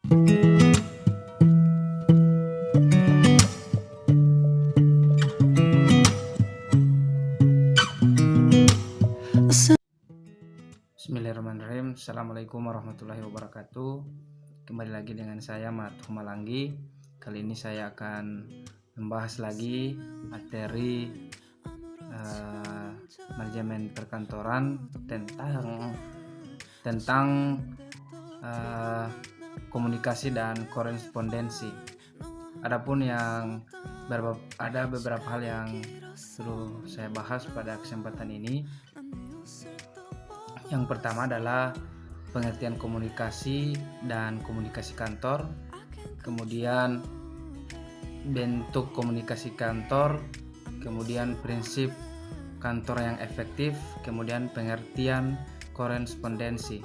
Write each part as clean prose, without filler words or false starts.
Bismillahirrahmanirrahim. Assalamualaikum warahmatullahi wabarakatuh. Kembali lagi dengan saya Matuh Malanggi. Kali ini saya akan membahas lagi materi manajemen perkantoran tentang komunikasi dan korespondensi. Adapun ada beberapa hal yang perlu saya bahas pada kesempatan ini. Yang pertama adalah pengertian komunikasi dan komunikasi kantor, kemudian bentuk komunikasi kantor, kemudian prinsip kantor yang efektif, kemudian pengertian korespondensi,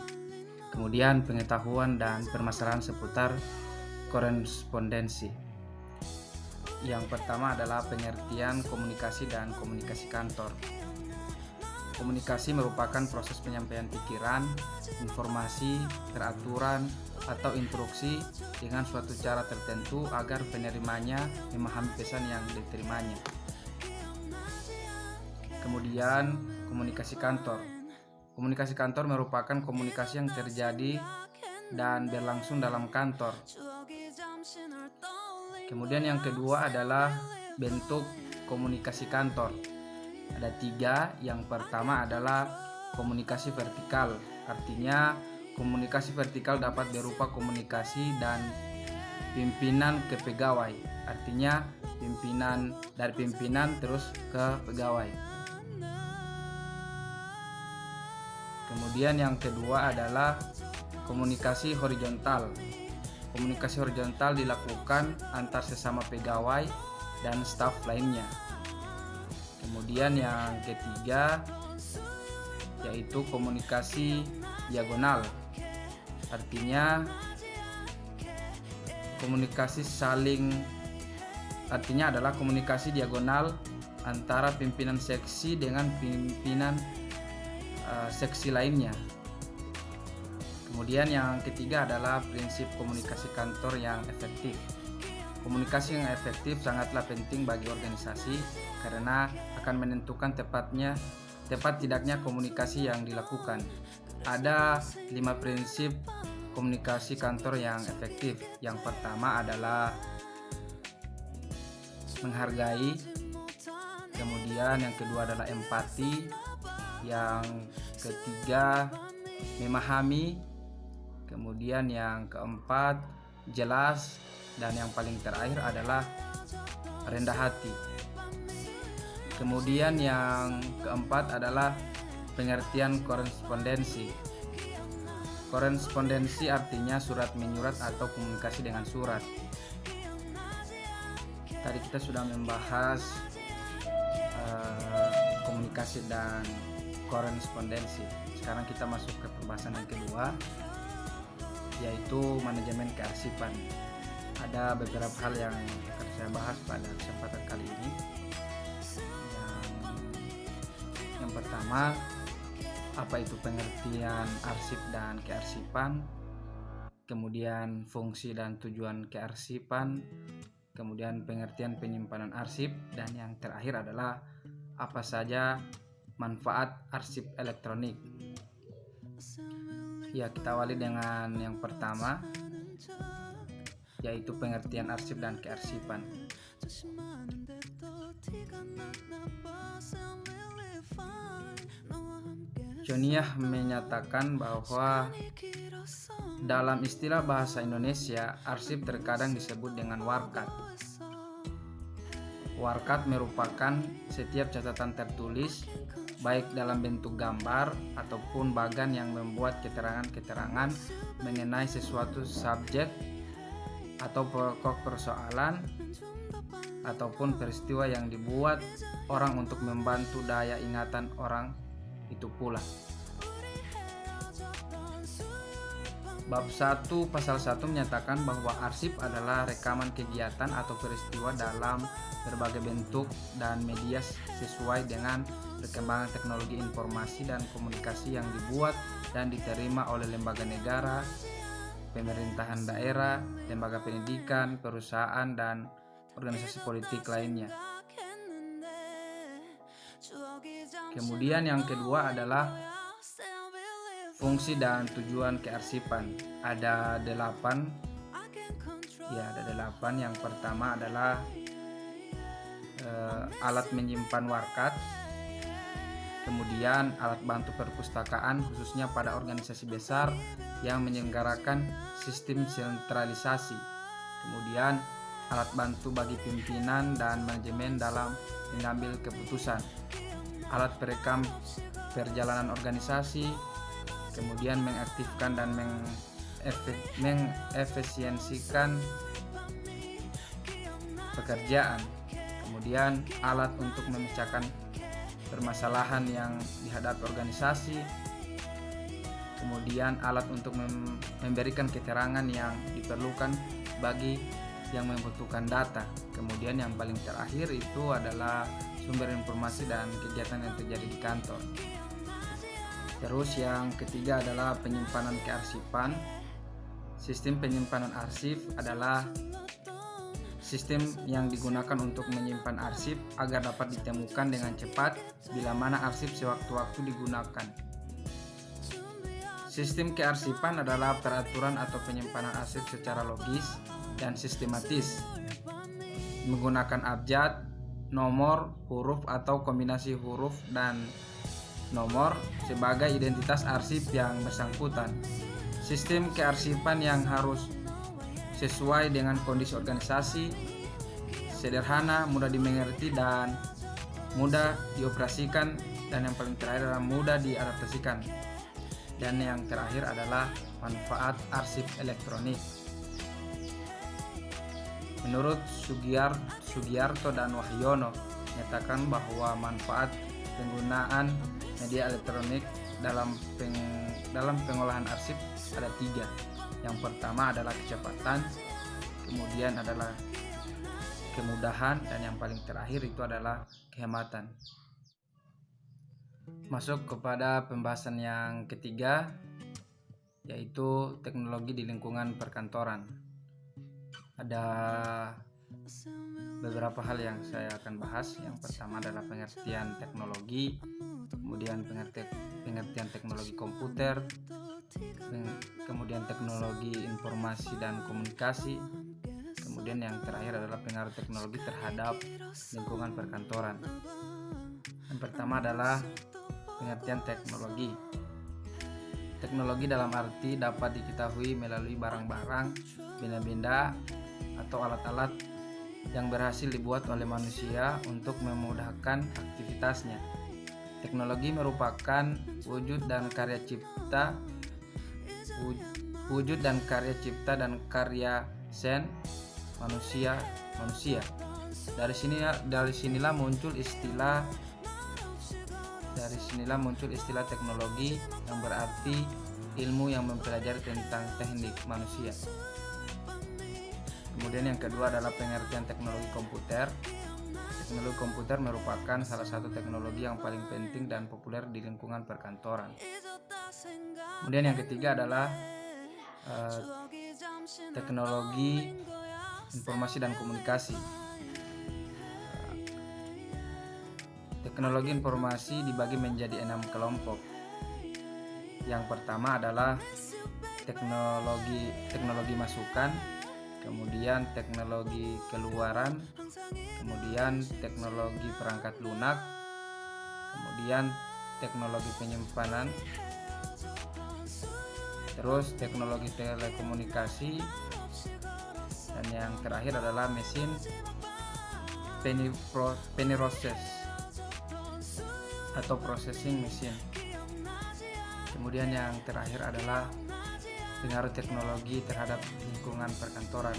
kemudian pengetahuan dan permasalahan seputar korespondensi. Yang pertama adalah pengertian komunikasi dan komunikasi kantor. Komunikasi merupakan proses penyampaian pikiran, informasi, peraturan, atau instruksi dengan suatu cara tertentu agar penerimanya memahami pesan yang diterimanya. Kemudian, komunikasi kantor. Komunikasi kantor merupakan komunikasi yang terjadi dan berlangsung dalam kantor. Kemudian yang kedua adalah bentuk komunikasi kantor. Ada 3. Yang pertama adalah komunikasi vertikal. Artinya komunikasi vertikal dapat berupa komunikasi dan pimpinan ke pegawai. Artinya dari pimpinan terus ke pegawai. Kemudian yang kedua adalah komunikasi horizontal. Komunikasi horizontal dilakukan antar sesama pegawai dan staf lainnya. Kemudian yang ketiga yaitu komunikasi diagonal. Artinya adalah komunikasi diagonal antara pimpinan seksi dengan pimpinan seksi lainnya. Kemudian yang ketiga adalah prinsip komunikasi kantor yang efektif. Komunikasi yang efektif sangatlah penting bagi organisasi karena akan menentukan tepat tidaknya komunikasi yang dilakukan. Ada 5 prinsip komunikasi kantor yang efektif. Yang pertama adalah menghargai, kemudian yang kedua adalah empati, yang ketiga memahami, kemudian yang keempat jelas, dan yang paling terakhir adalah rendah hati. Kemudian yang keempat adalah pengertian korespondensi. Korespondensi artinya surat menyurat atau komunikasi dengan surat. Tadi kita sudah membahas komunikasi dan korespondensi. Sekarang kita masuk ke pembahasan yang kedua, yaitu manajemen kearsipan. Ada beberapa hal yang akan saya bahas pada kesempatan kali ini. Yang pertama, apa itu pengertian arsip dan kearsipan, kemudian fungsi dan tujuan kearsipan, kemudian pengertian penyimpanan arsip, dan yang terakhir adalah apa saja manfaat arsip elektronik. Ya, kita awali dengan yang pertama, yaitu pengertian arsip dan kearsipan. Joniah menyatakan bahwa dalam istilah bahasa Indonesia, arsip terkadang disebut dengan warkat. Warkat merupakan setiap catatan tertulis, baik dalam bentuk gambar ataupun bagan yang membuat keterangan-keterangan mengenai sesuatu subjek atau pokok persoalan ataupun peristiwa yang dibuat orang untuk membantu daya ingatan orang itu pula. Bab 1 pasal 1 menyatakan bahwa arsip adalah rekaman kegiatan atau peristiwa dalam berbagai bentuk dan media sesuai dengan perkembangan teknologi informasi dan komunikasi yang dibuat dan diterima oleh lembaga negara, pemerintahan daerah, lembaga pendidikan, perusahaan, dan organisasi politik lainnya. Kemudian yang kedua adalah fungsi dan tujuan kearsipan. Ada 8. Yang pertama adalah alat menyimpan warkat. Kemudian alat bantu perpustakaan khususnya pada organisasi besar yang menyelenggarakan sistem sentralisasi. Kemudian alat bantu bagi pimpinan dan manajemen dalam mengambil keputusan. Alat perekam perjalanan organisasi, kemudian mengaktifkan dan mengefisiensikan pekerjaan. Kemudian alat untuk memecahkan permasalahan yang dihadapi organisasi. Kemudian alat untuk memberikan keterangan yang diperlukan bagi yang membutuhkan data. Kemudian yang paling terakhir itu adalah sumber informasi dan kegiatan yang terjadi di kantor. Terus yang ketiga adalah penyimpanan kearsipan. Sistem penyimpanan arsip adalah sistem yang digunakan untuk menyimpan arsip agar dapat ditemukan dengan cepat bila mana arsip sewaktu-waktu digunakan. Sistem kearsipan adalah peraturan atau penyimpanan arsip secara logis dan sistematis menggunakan abjad, nomor, huruf atau kombinasi huruf dan nomor sebagai identitas arsip yang bersangkutan. Sistem kearsipan yang harus sesuai dengan kondisi organisasi, sederhana, mudah dimengerti, dan mudah dioperasikan, dan yang paling terakhir adalah mudah diadaptasikan. Dan yang terakhir adalah manfaat arsip elektronik. Menurut Sugiarto dan Wahyono menyatakan bahwa manfaat penggunaan media elektronik dalam pengolahan arsip ada 3. Yang pertama adalah kecepatan, kemudian adalah kemudahan, dan yang paling terakhir itu adalah kehematan. Masuk kepada pembahasan yang ketiga, yaitu teknologi di lingkungan perkantoran. Ada beberapa hal yang saya akan bahas. Yang pertama adalah pengertian teknologi, kemudian pengertian teknologi komputer, kemudian teknologi informasi dan komunikasi, kemudian yang terakhir adalah pengaruh teknologi terhadap lingkungan perkantoran. Yang pertama adalah pengertian teknologi. Teknologi dalam arti dapat diketahui melalui barang-barang, benda-benda, atau alat-alat yang berhasil dibuat oleh manusia untuk memudahkan aktivitasnya. Teknologi merupakan wujud dan karya cipta dan karya sen manusia. Dari sinilah muncul istilah teknologi, yang berarti ilmu yang mempelajari tentang teknik manusia. Kemudian yang kedua adalah pengertian teknologi komputer. Teknologi komputer merupakan salah satu teknologi yang paling penting dan populer di lingkungan perkantoran. Kemudian yang ketiga adalah teknologi informasi dan komunikasi. Teknologi informasi dibagi menjadi 6 kelompok. Yang pertama adalah teknologi masukan, kemudian teknologi keluaran, kemudian teknologi perangkat lunak, kemudian teknologi penyimpanan, terus teknologi telekomunikasi, dan yang terakhir adalah mesin peniroses atau processing machine. Kemudian yang terakhir adalah pengaruh teknologi terhadap lingkungan perkantoran.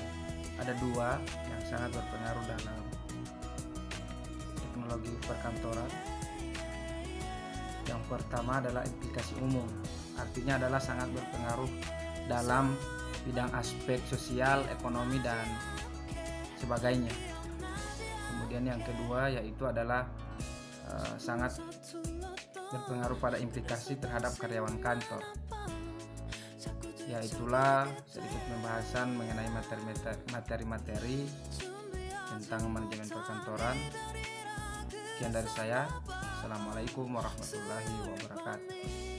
Ada 2 yang sangat berpengaruh dalam teknologi perkantoran. Yang pertama adalah implikasi umum, artinya adalah sangat berpengaruh dalam bidang aspek sosial, ekonomi, dan sebagainya. Kemudian yang kedua yaitu adalah sangat berpengaruh pada implikasi terhadap karyawan kantor, Ya, itulah sedikit pembahasan mengenai materi-materi tentang manajemen perkantoran. Sekian dari saya. Assalamualaikum warahmatullahi wabarakatuh.